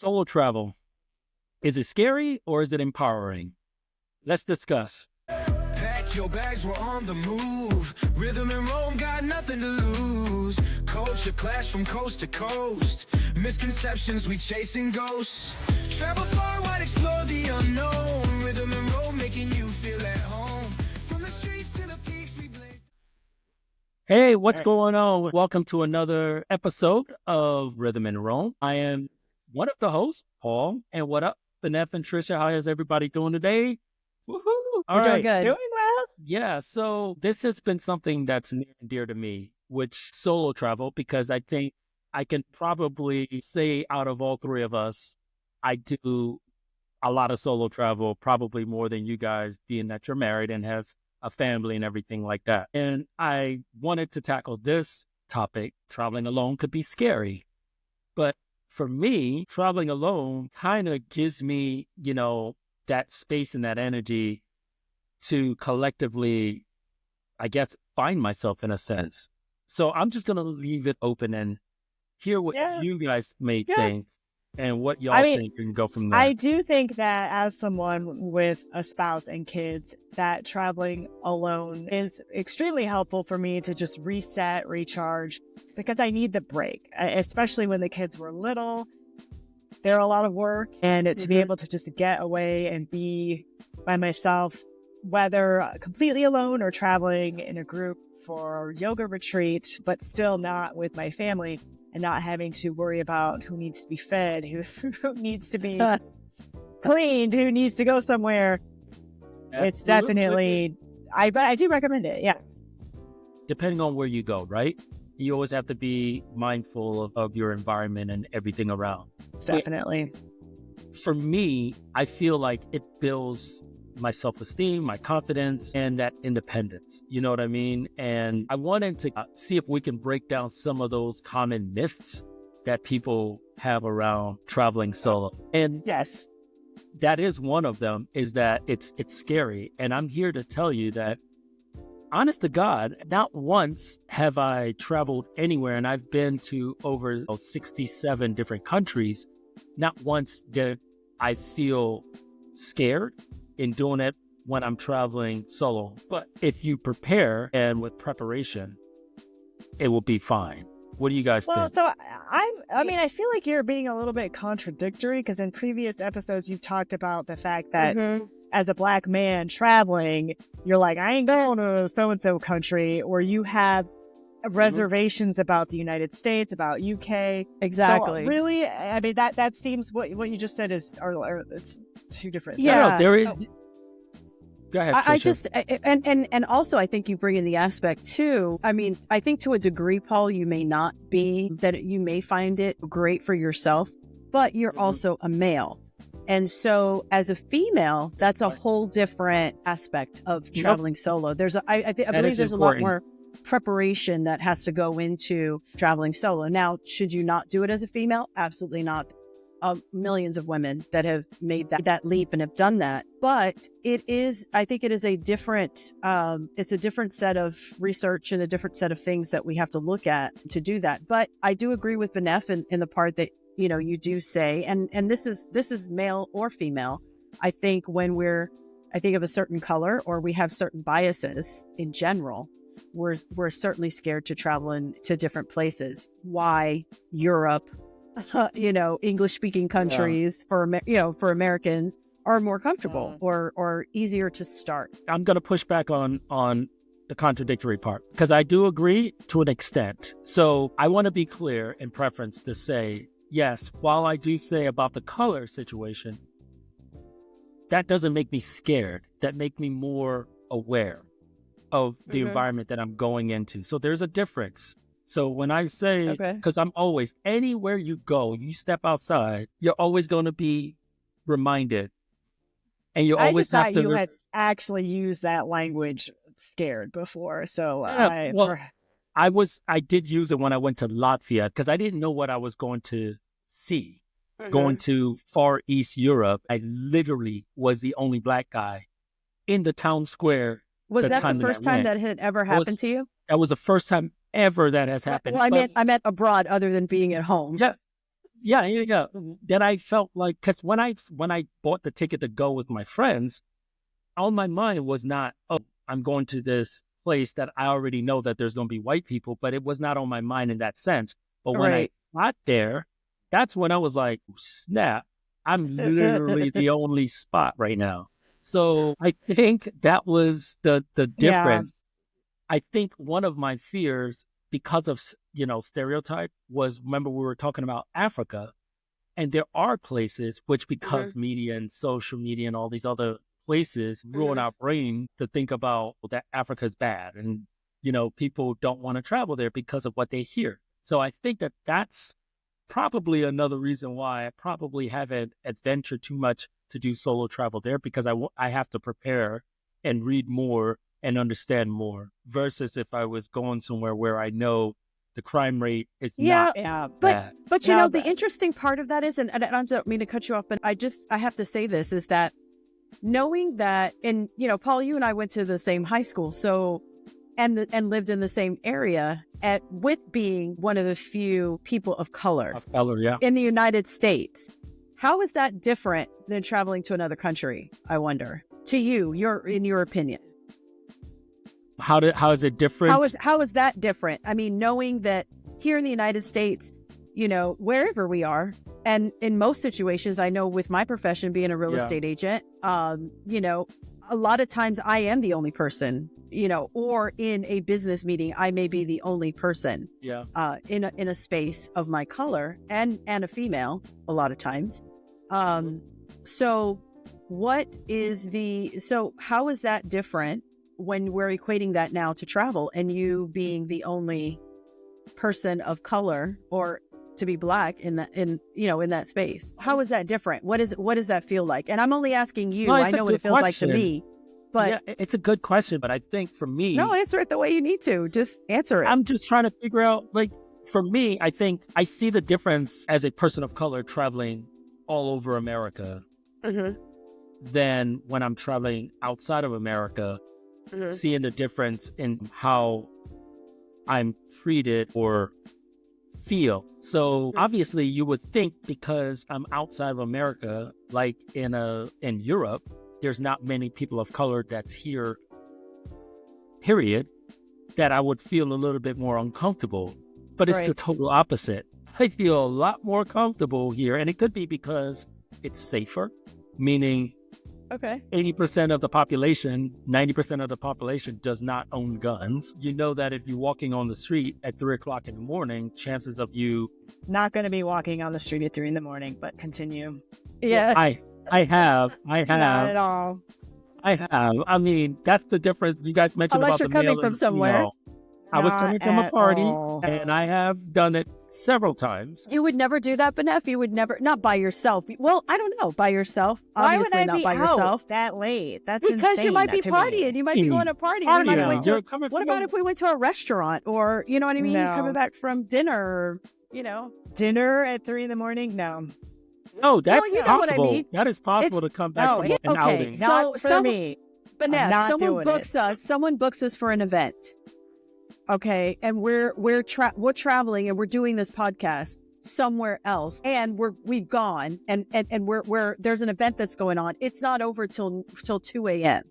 Solo travel, is it scary or is it empowering? Let's discuss. Pack your bags, we're on the move. Rhythm and Rome got nothing to lose. Culture clash from coast to coast. Misconceptions, we chasing ghosts. Travel far, wide, explore the unknown. Rhythm and Rome making you feel at home. From the streets to the peaks we blaze. Hey, what's going on? Welcome to another episode of Rhythm and Rome. I am one of the hosts, Paul. And what up, Benef and Trecia? How is everybody doing today? Woohoo! All We're right. doing good. Doing well. Yeah, so this has been something that's near and dear to me, which solo travel, because I think I can probably say out of all three of us, I do a lot of solo travel, probably more than you guys, being that you're married and have a family and everything like that. And I wanted to tackle this topic. Traveling alone could be scary. But for me, traveling alone kind of gives me, that space and that energy to collectively, I guess, find myself in a sense. So I'm just going to leave it open and hear what you guys may think and what y'all think and go from there. I do think that as someone with a spouse and kids, that traveling alone is extremely helpful for me to just reset, recharge, because I need the break, especially when the kids were little. They're a lot of work, and to be able to just get away and be by myself, whether completely alone or traveling in a group for yoga retreat, but still not with my family and not having to worry about who needs to be fed, who needs to be cleaned, who needs to go somewhere. Absolutely. It's definitely, I do recommend it. Yeah. Depending on where you go, right? You always have to be mindful of your environment and everything around. Definitely. For me, I feel like it builds my self-esteem, my confidence, and that independence. You know what I mean? And I wanted to see if we can break down some of those common myths that people have around traveling solo. And Yes. that is one of them, is that it's scary. And I'm here to tell you that, honest to God, not once have I traveled anywhere, and I've been to over 67 different countries. Not once did I feel scared in doing it when I'm traveling solo. But if you prepare and with preparation, it will be fine. What do you guys think? So I feel like you're being a little bit contradictory, because in previous episodes you've talked about the fact that as a Black man traveling, you're like, I ain't going to so-and-so country, or you have reservations about the United States, about UK. Exactly. So really, I mean, that seems what you just said is, or it's two different things. Yeah. No, there is. Go ahead, I Tricia. just and also I think you bring in the aspect too. I mean, I think to a degree, Paul, you may not be that you may find it great for yourself, but you're also a male. And so as a female, that's a whole different aspect of traveling solo. I believe there's a lot more preparation that has to go into traveling solo. Now, should you not do it as a female? Absolutely not. Millions of women that have made that leap and have done that. But I think it is a different, it's a different set of research and a different set of things that we have to look at to do that. But I do agree with Benef in the part that, you do say, and this is male or female. I think when I think of a certain color, or we have certain biases in general, we're certainly scared to travel to different places. Why Europe? English speaking countries for Americans are more comfortable or easier to start. I'm going to push back on the contradictory part, because I do agree to an extent. So I want to be clear in preference to say, yes, while I do say about the color situation, that doesn't make me scared. That make me more aware of the environment that I'm going into. So there's a difference. So when I say, because I'm always, anywhere you go, you step outside, you're always going to be reminded. And you always just have thought to... you had actually used that language scared before. So I did use it when I went to Latvia, because I didn't know what I was going to see. Going to Far East Europe, I literally was the only Black guy in the town square. Was that the first time that had ever happened to you? That was the first time ever that has happened. Well, I meant abroad, other than being at home. Yeah. Yeah. Then I felt like, because when I bought the ticket to go with my friends, on my mind was not, oh, I'm going to this place that I already know that there's going to be white people, but it was not on my mind in that sense. But when I Right. got there, that's when I was like, snap, I'm literally the only spot right now. So I think that was the Yeah. difference. I think one of my fears, because of, stereotype, was, remember we were talking about Africa, and there are places which, because media and social media and all these other places ruin our brain to think about that Africa's bad, and people don't want to travel there because of what they hear. So I think that that's probably another reason why I probably haven't adventured too much to do solo travel there, because I have to prepare and read more and understand more, versus if I was going somewhere where I know the crime rate is Yeah, not Yeah. bad. but No, the interesting part of that is, and I don't mean to cut you off, but I have to say this, is that knowing that, and Paul, you and I went to the same high school, so and lived in the same area, with being one of the few people of color Yeah. in the United States. How is that different than traveling to another country? I wonder, to you, in your opinion. How is it different? How is that different? I mean, knowing that here in the United States, wherever we are, and in most situations, I know with my profession being a real estate agent, a lot of times I am the only person, or in a business meeting, I may be the only person, in a space of my color, and a female a lot of times. So how is that different when we're equating that now to travel, and you being the only person of color, or to be Black in that space? How is that different? What does that feel like? And I'm only asking you. No, I know what it feels like to me, but it's a good question. But I think for me, no, answer it the way you need to. Just answer it. I'm just trying to figure out, like, for me, I think I see the difference as a person of color traveling all over America than when I'm traveling outside of America, seeing the difference in how I'm treated or feel. So obviously you would think, because I'm outside of America, like in Europe, there's not many people of color that's here, period, that I would feel a little bit more uncomfortable. But it's the total opposite. I feel a lot more comfortable here. And it could be because it's safer, meaning 80% of the population, 90% of the population does not own guns. You know that if you're walking on the street at 3 o'clock in the morning, chances of you... Not going to be walking on the street at 3 in the morning, but continue. Yeah. Well, I have. Not at all. I have. I mean, that's the difference. You guys mentioned Unless about you're the coming male from and somewhere. female. I was Not coming from a at party, all. and I have done it several times. You would never do that, Benef? You would never, not by yourself. Well, I don't know, by yourself. Why Obviously would I not be by out yourself. that late? That's Because you insane, might be to me. partying. You might be going to party. Partying. You're coming What from about if we went to a restaurant, or, you know what I mean? No. Coming back from dinner, Dinner at 3 in the morning? No. No, that's you know what I possible. mean. That is possible to come back from an outing. Not for me. Benef, not someone doing books it. us. Someone books us for an event. Okay, and we're traveling, and we're doing this podcast somewhere else, and we've gone, and we're there's an event that's going on. It's not over till 2 a.m.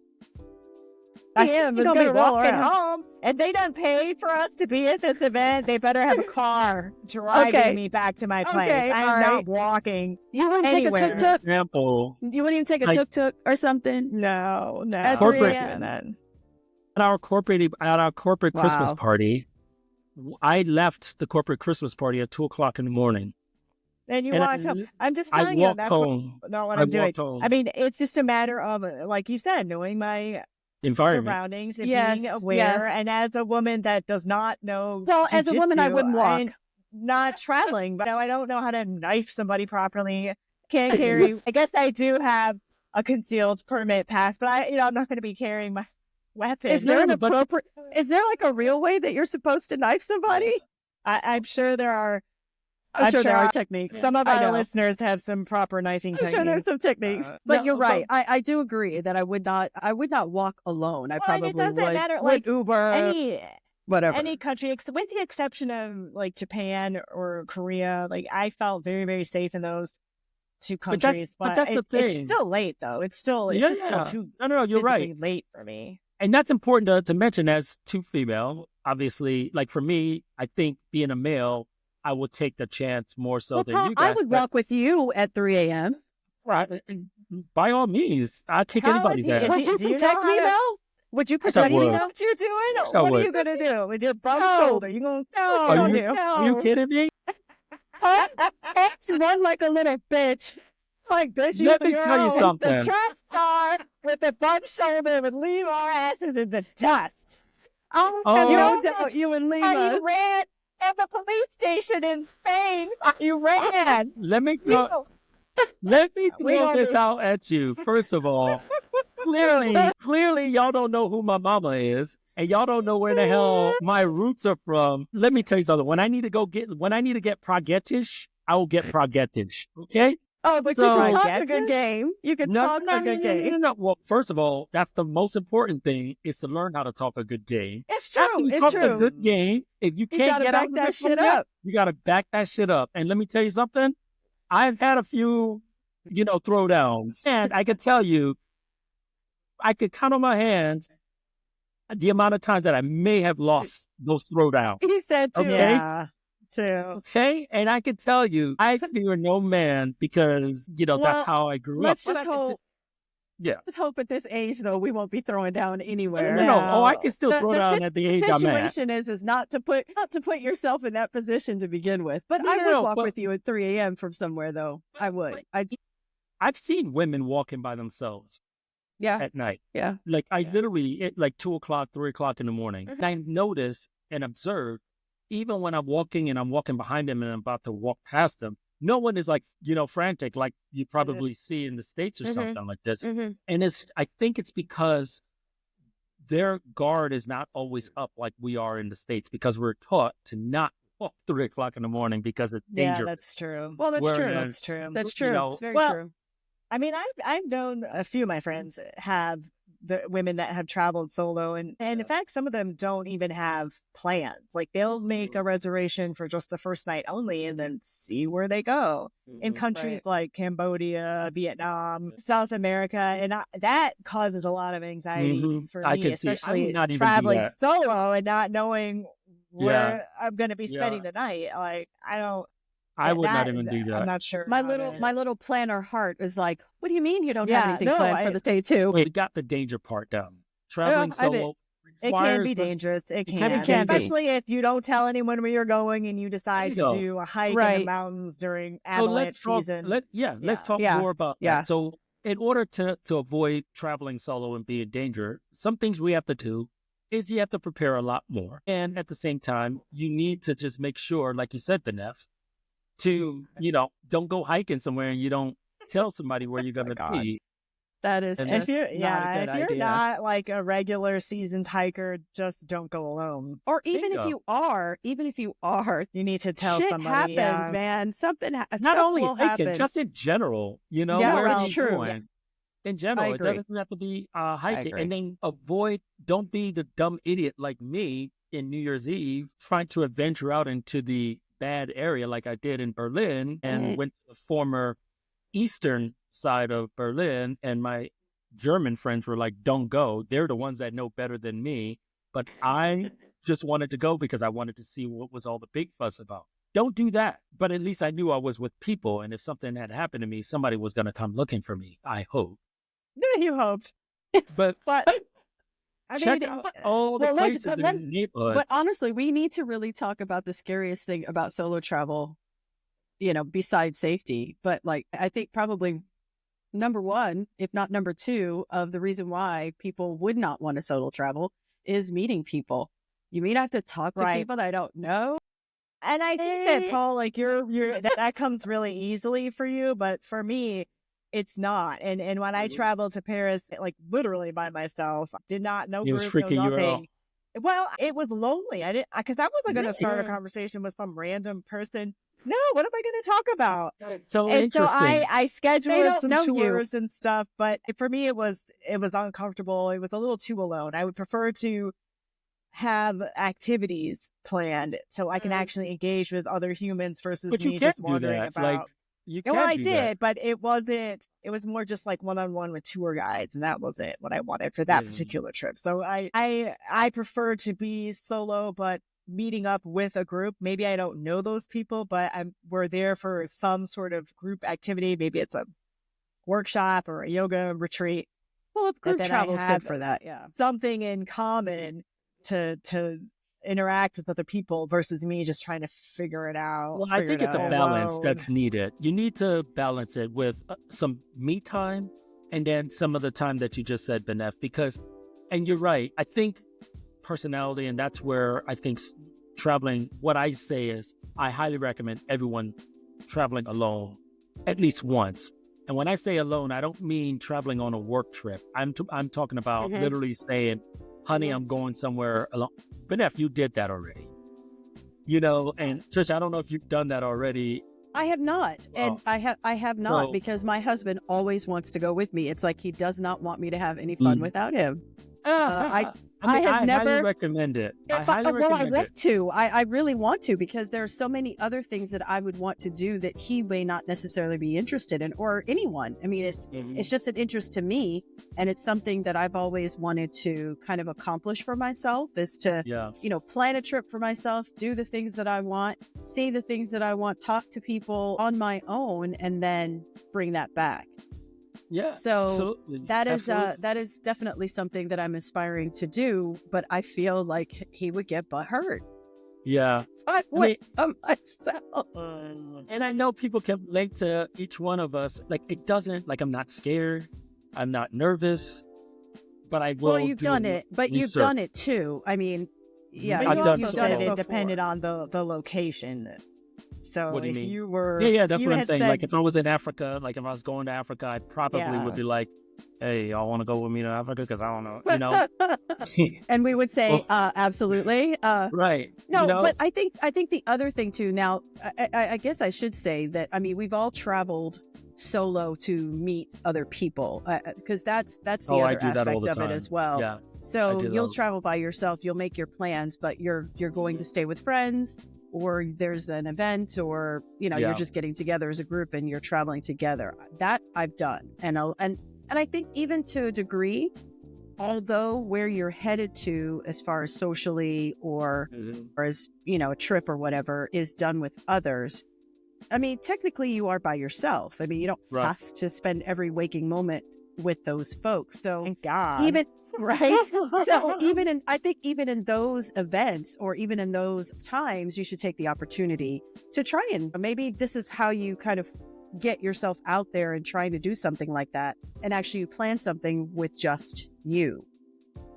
I still am gonna going to be be walking rolling. home, and they done paid for us to be at this event. They better have a car driving me back to my place. Okay, I am all not right. walking. You wouldn't Anywhere. take a tuk-tuk? Example, You wouldn't even take a Like- tuk-tuk or something? No. At Corporate. 3 I'm not a.m. doing that. at our corporate Wow. Christmas party, I left the corporate Christmas party at 2 o'clock in the morning. And you And walked home. I'm just I telling you, walked that's home. not what I I'm doing. walked home. I mean, it's just a matter of, like you said, knowing my Environment. surroundings and Yes, being aware. yes. And as a woman that does not know, Well, as a woman, I jujitsu, wouldn't walk. and not traveling, but I don't know how to knife somebody properly. Can't carry. I guess I do have a concealed permit pass, but I'm not going to be carrying my weapon. Is there an but- appropriate? Is there like a real way that you're supposed to knife somebody? I'm sure there are. I'm sure there are our- techniques. Some of I our know. listeners have some proper knifing I'm techniques. sure there's some techniques, but no, you're right. I do agree that I would not walk alone. I Well, and probably it doesn't would matter, would like, Uber. whatever. Any country, with the exception of like Japan or Korea, like I felt very, very safe in those two countries. But that's the it's thing. still late though. It's just still too No, you're right. late for me. And that's important to mention as two female. Obviously, like for me, I think being a male, I would take the chance more so than Paul, you guys. I would walk with you at 3 a.m. Right. By all means, I'll kick anybody's ass. Would you Do you protect know me, how to- Mel? Would you Yes, I protect me? would. You know what you're doing? Yes, I What are would. you gonna do with your bum No. shoulder? You gonna No. what you gonna do? Are you kidding me? Run like a little bitch. Like this, Let me tell you something. The track star with the bum shoulder would leave our asses in the dust. Oh, Oh. no doubt you would leave And us. you ran at the police station in Spain. You ran. Let me You throw, know, let me We throw gonna this do- out at you. First of all, clearly, y'all don't know who my mama is, and y'all don't know where the hell my roots are from. Let me tell you something. When I need to get pragetish, I will get pragetish. Okay? Oh, but So- you can talk a Baguettes? good game. You can talk a good game. No. Well, first of all, that's the most important thing is to learn how to talk a good game. It's After true. you It's talk a true. good game, if you You can't gotta get back out of that this shit one yet, up. you got to back that shit up. And let me tell you something. I've had a few, throwdowns, and I can tell you, I could count on my hands the amount of times that I may have lost those throwdowns. He said too. Okay. Yeah, too. Okay, and I can tell you, I fear no man because Well, that's how I grew Let's up. just But hope. Yeah. Let's hope at this age, though, we won't be throwing down anywhere. No. Oh, I can still The- throw the down si- at the age I'm at. situation is not to put yourself in that position to begin with. But I would walk but- with you at 3 a.m. from somewhere, though. I would. I've seen women walking by themselves Yeah. at night. Yeah. Like I literally at like 2 o'clock, 3 o'clock in the morning. Mhm. And I noticed and observed, even when I'm walking behind them and I'm about to walk past them, no one is like, frantic like you probably see in the States or Mhm. something like this. Mhm. And I think it's because their guard is not always up like we are in the States because we're taught to not walk 3 o'clock in the morning because it's Yeah, dangerous. that's true. Well, that's true. Whereas, That's true. That's you true. know, It's very well, true. I mean, I've known a few of my friends have the women that have traveled solo, and in fact, some of them don't even have plans. Like they'll make a reservation for just the first night only, and then see where they go. In countries like Cambodia, Vietnam, South America, and that causes a lot of anxiety Mhm. for I me, can see. I would especially not even do traveling that. solo and not knowing where I'm going to be Yeah. spending the night. Like I would not that- even do that. I'm not sure. My how little planner heart is like, what do you mean you don't Yeah, have anything no, planned for I- the day two? We got the danger part down. Traveling I did. solo It can requires be this- dangerous. It can can, be. It can be. especially if you don't tell anyone where you're going and you decide There to you go. do a hike in Right. the mountains during So avalanche let's talk. season. Let's Yeah. talk Yeah. more about Yeah. that. So, in order to avoid traveling solo and be in danger, some things we have to do is you have to prepare a lot more, and at the same time, you need to just make sure, like you said, Benef, to don't go hiking somewhere and you don't tell somebody where you're going to God. be. That is And just if you're not a good if you're idea. not like a regular seasoned hiker, just don't go alone. Or even Bingo. if you are, You need to tell shit somebody. happens, man. Something Not stuff only will hiking, happen. just in general. Yeah, where well, you true. going. In general, it agree. doesn't have to be hiking. agree. And then don't be the dumb idiot like me in New Year's Eve trying to adventure out into the bad area like I did in Berlin and Mhm. went to the former eastern side of Berlin. And my German friends were like, don't go. They're the ones that know better than me. But I just wanted to go because I wanted to see what was all the big fuss about. Don't do that. But at least I knew I was with people. And if something had happened to me, somebody was going to come looking for me, I hope. You hoped, But but I check mean, out all the well, let's- places let's- and neighborhoods. But honestly, we need to really talk about the scariest thing about solo travel, besides safety. But like, I think probably number one, if not number two, of the reason why people would not want to solo travel is meeting people. You mean I have to talk to Right. people that I don't know? and I think that Paul, like you're that comes really easily for you, but for me, it's not. And when I traveled to Paris, like literally by myself, did not know It was group, freaking no you out. nothing. Well, it was lonely. I didn't because I wasn't going to Really? start a conversation with some random person. No, what am I going to talk about? So And so interesting. I scheduled don't some know you. tours and stuff, but for me it was uncomfortable. It was a little too alone. I would prefer to have activities planned so I can actually engage with other humans versus But you me can't just do wondering that. about. Like, you Yeah, well, can't I do that. did, but it wasn't. It was more just like one-on-one with tour guides, and that wasn't what I wanted for that Yeah. particular trip. So I prefer to be solo, but meeting up with a group. Maybe I don't know those people, but we're there for some sort of group activity. Maybe it's a workshop or a yoga retreat. Well, That group then I travel is good have for that. Yeah. something in common to interact with other people versus me just trying to figure it out. Well, I Figure think it it's a out. balance Alone. that's needed. You need to balance it with some me time and then some of the time that you just said, Benef, because, and you're right, I think personality, and that's where I think traveling, what I say is I highly recommend everyone traveling alone at least once. And when I say alone, I don't mean traveling on a work trip. I'm talking about literally saying, honey, I'm going somewhere alone. Benef, you did that already. You know, and Tricia, I don't know if you've done that already. I have not, and I have not So- because my husband always wants to go with me. It's like he does not want me to have any fun without him. I have highly never- recommend it. I But- highly well, I recommend want it. to. I really want to because there are so many other things that I would want to do that he may not necessarily be interested in, or anyone. I mean, it's just an interest to me, and it's something that I've always wanted to kind of accomplish for myself. Is to plan a trip for myself, do the things that I want, see the things that I want, talk to people on my own, and then bring that back. Yeah. So absolutely. that is Absolutely. that is definitely something that I'm aspiring to do, but I feel like he would get butthurt. Yeah. I mean- myself. And I know people can relate to each one of us. Like, it doesn't, like, I'm not scared. I'm not nervous, but I will. Well, you've done it, but you've research. done it too. I mean, yeah, I've you done also so. said it before. depended on the location. So What do you if mean? you were, Yeah, that's you what I'm had saying. said- Like, if I was in Africa, like if I was going to Africa, I probably Yeah. would be like, hey, y'all want to go with me to Africa? Because I don't know, you know? and we would say, Well- absolutely. Right. No, you know? but I think the other thing too. Now, I guess I should say that. I mean, we've all traveled solo to meet other people because that's the Oh, I other do that all aspect the of it time. as well. Yeah. So I do you'll those. travel by yourself. You'll make your plans, but you're going to stay with friends, or there's an event, or you're Yeah. just getting together as a group and you're traveling together. That I've done, and I think even to a degree, although where you're headed to as far as socially or as a trip or whatever is done with others. I mean, technically you are by yourself. I mean, you don't Right. have to spend every waking moment with those folks. So Thank God. even right. So I think even in those events or even in those times, you should take the opportunity to try and maybe this is how you kind of get yourself out there and trying to do something like that, and actually you plan something with just you.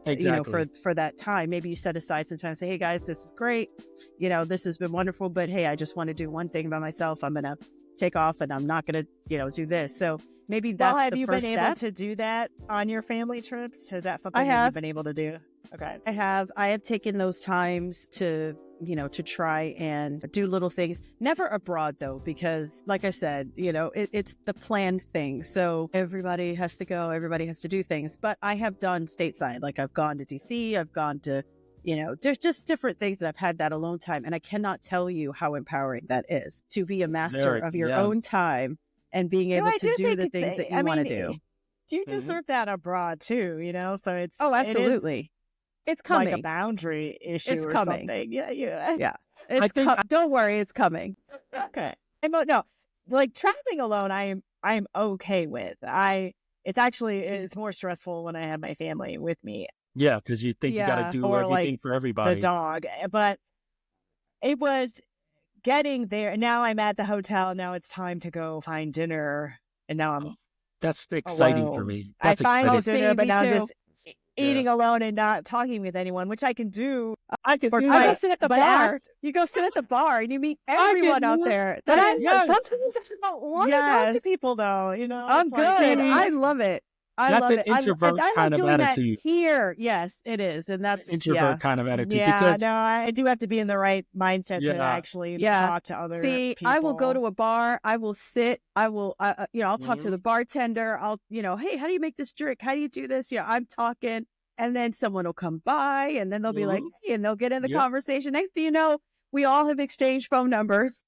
Exactly. For that time, maybe you set aside some time and say, hey guys, this is great. This has been wonderful, but hey, I just want to do one thing by myself. I'm going to take off and I'm not going to, do this. So maybe that's have the you first been step. able to do that on your family trips? Is that something I that have. you've been able to do? Okay. I have taken those times to try and do little things. Never abroad though, because like I said, it's the planned thing. So everybody has to go, everybody has to do things. But I have done stateside. Like I've gone to DC, I've gone to, there's just different things that I've had that alone time. And I cannot tell you how empowering that is to be a master of your own time and being able to do the things that you want to do. You deserve that abroad too, so it's Absolutely. It's coming. like a boundary issue It's or coming. something. Yeah. Don't worry, it's coming. Okay. No, like traveling alone, I am okay with. It's more stressful when I have my family with me, Yeah, because you think you got Yeah, to do or, everything like, for everybody. the dog. But it was getting there. Now I'm at the hotel. Now it's time to go find dinner, and now I'm That's exciting for alone. me. I That's find exciting. dinner, but me now I'm too. just eating alone and not talking with anyone, which I can do. I can do I go that. sit at the But bar. You go sit at the bar and you meet everyone out there. But That- sometimes I don't want to talk to people, though. I'm It's good. like, I love it. I That's love an it. introvert I love kind of doing attitude. that here. Yes, it is, and that's Introvert kind of attitude. Yeah, because no, I do have to be in the right mindset to Yeah. actually Yeah. talk to other See, people. I will go to a bar. I will sit. I'll talk to the bartender. I'll, hey, how do you make this drink? How do you do this? I'm talking. and then someone will come by, and then they'll be like, Mhm. hey, and they'll get in the Yep. conversation. Next thing you know, we all have exchanged phone numbers,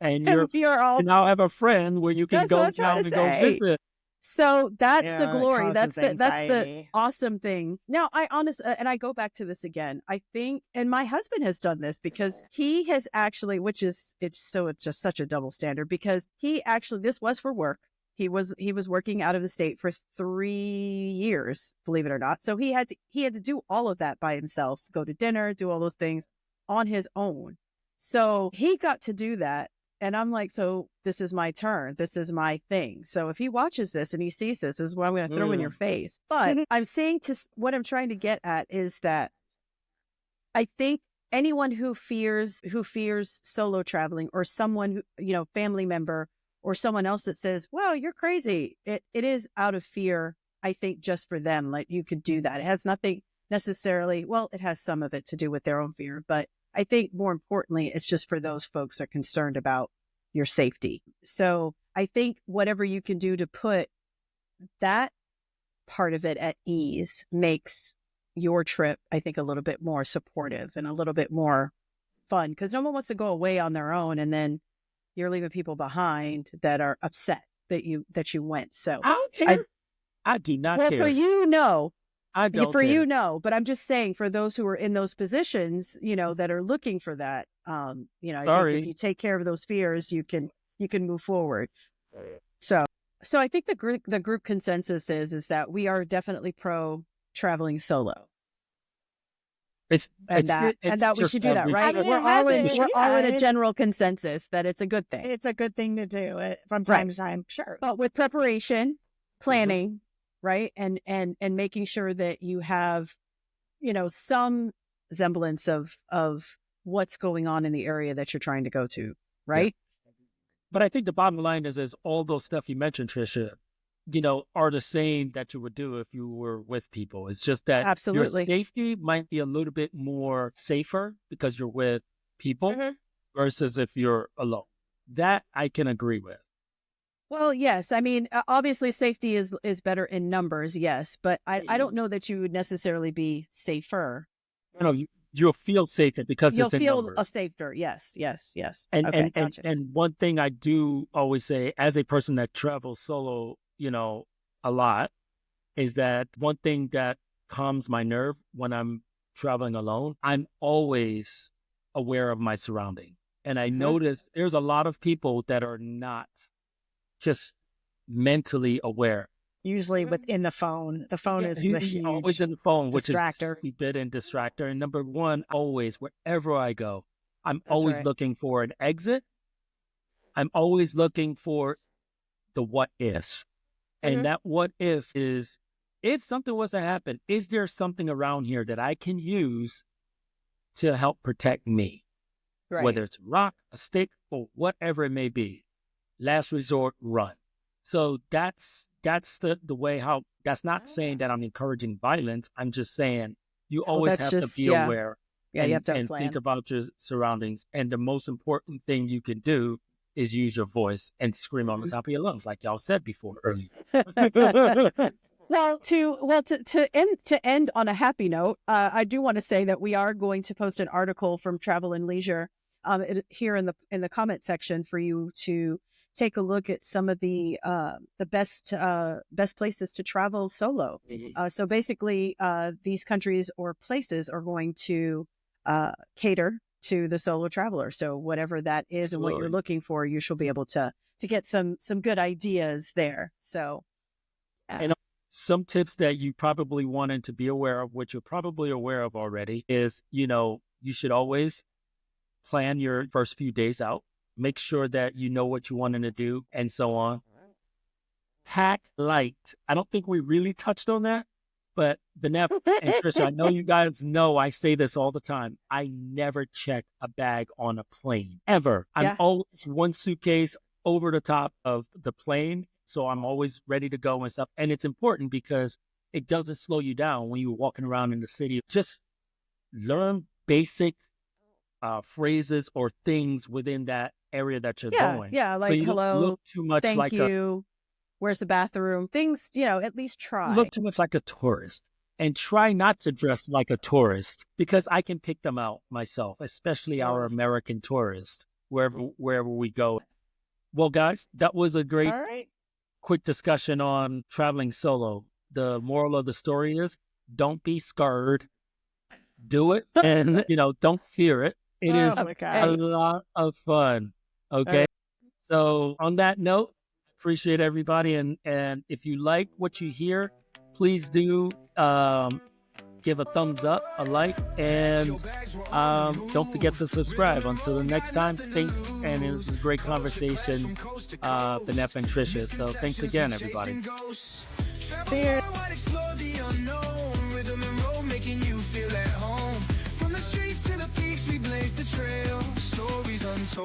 And and we are you all, now have a friend where you can that's what go I'm trying down to and go say. visit. So that's the Yeah, it glory. causes That's the anxiety. awesome thing. Now, I honestly, and I go back to this again. I think, and my husband has done this because he has actually, which is it's just such a double standard because he actually, this was for work. He was working out of the state for 3 years, believe it or not. So he had to do all of that by himself, go to dinner, do all those things on his own. So he got to do that. And I'm like, so this is my turn. This is my thing. So if he watches this and he sees this is what I'm going to throw in your face. But I'm saying what I'm trying to get at is that I think anyone who fears solo traveling, or someone who, family member or someone else that says, well, you're crazy. It is out of fear. I think just for them, like you could do that. It has nothing necessarily, well, it has some of it to do with their own fear, but I think more importantly, it's just for those folks that are concerned about your safety. So I think whatever you can do to put that part of it at ease makes your trip, I think, a little bit more supportive and a little bit more fun, because no one wants to go away on their own and then you're leaving people behind that are upset that you went. So I don't care. I do not well, care. for you, no. I don't For care. you, no. But I'm just saying, for those who are in those positions, that are looking for that, I think if you take care of those fears, you can move forward. So I think the group consensus is that we are definitely pro traveling solo. And that we should do that, right? I mean, we're all in a general consensus that it's a good thing. It's a good thing to do it from time to time, sure. But with preparation, planning, right, and making sure that you have, some semblance of what's going on in the area that you're trying to go to, right? Yeah. But I think the bottom line is all those stuff you mentioned, Trecia, are the same that you would do if you were with people. It's just that absolutely your safety might be a little bit more safer because you're with people versus if you're alone. That I can agree with. Well, yes. I mean, obviously safety is better in numbers, yes. But I don't know that you would necessarily be safer. You'll feel safer because you'll it's in feel numbers. Safer. Yes. And, okay, gotcha. and one thing I do always say, as a person that travels solo, a lot, is that one thing that calms my nerve when I'm traveling alone, I'm always aware of my surrounding. And I notice there's a lot of people that are not just mentally aware. Usually within the phone. The phone is the huge always in the phone, which distractor. is a bit in distractor. And number one, always, wherever I go, I'm always looking for an exit. I'm always looking for the what ifs. And that what if is, if something was to happen, is there something around here that I can use to help protect me? Right. Whether it's a rock, a stick, or whatever it may be. Last resort, run. So that's the way how, that's not saying that I'm encouraging violence. I'm just saying you always have to be aware you have to and think about your surroundings. And the most important thing you can do is use your voice and scream on the top of your lungs, like y'all said before earlier. Well, to end on a happy note, I do want to say that we are going to post an article from Travel and Leisure here in the comment section for you to take a look at some of the best places to travel solo. So basically, these countries or places are going to cater to the solo traveler. So whatever that is and what you're looking for, you should be able to get some good ideas there. So, and some tips that you probably wanted to be aware of, which you're probably aware of already, is you should always plan your first few days out. Make sure that you know what you wanted to do and so on. Pack light. I don't think we really touched on that, but Benef and Trecia, I know you guys know I say this all the time. I never check a bag on a plane, ever. I'm always one suitcase over the top of the plane, so I'm always ready to go and stuff. And it's important because it doesn't slow you down when you're walking around in the city. Just learn basic phrases or things within that area that you're going. Yeah, like, so hello, look too much thank you, where's the bathroom? Things, at least try. Look too much like a tourist. and try not to dress like a tourist, because I can pick them out myself, especially our American tourists, wherever we go. Well, guys, that was a great, All right. quick discussion on traveling solo. The moral of the story is don't be scared. Do it. And, don't fear it. It is Oh my God. a lot of fun. Okay. So on that note, appreciate everybody. And if you like what you hear, please do give a thumbs up, a like, and don't forget to subscribe. Until the next time, thanks. And it was a great conversation, Benef and Trecia. So thanks again, everybody. Cheers. Explore the unknown, rhythm and roll, making you feel at home. From the streets to the peaks, we blaze the trail. Stories untold.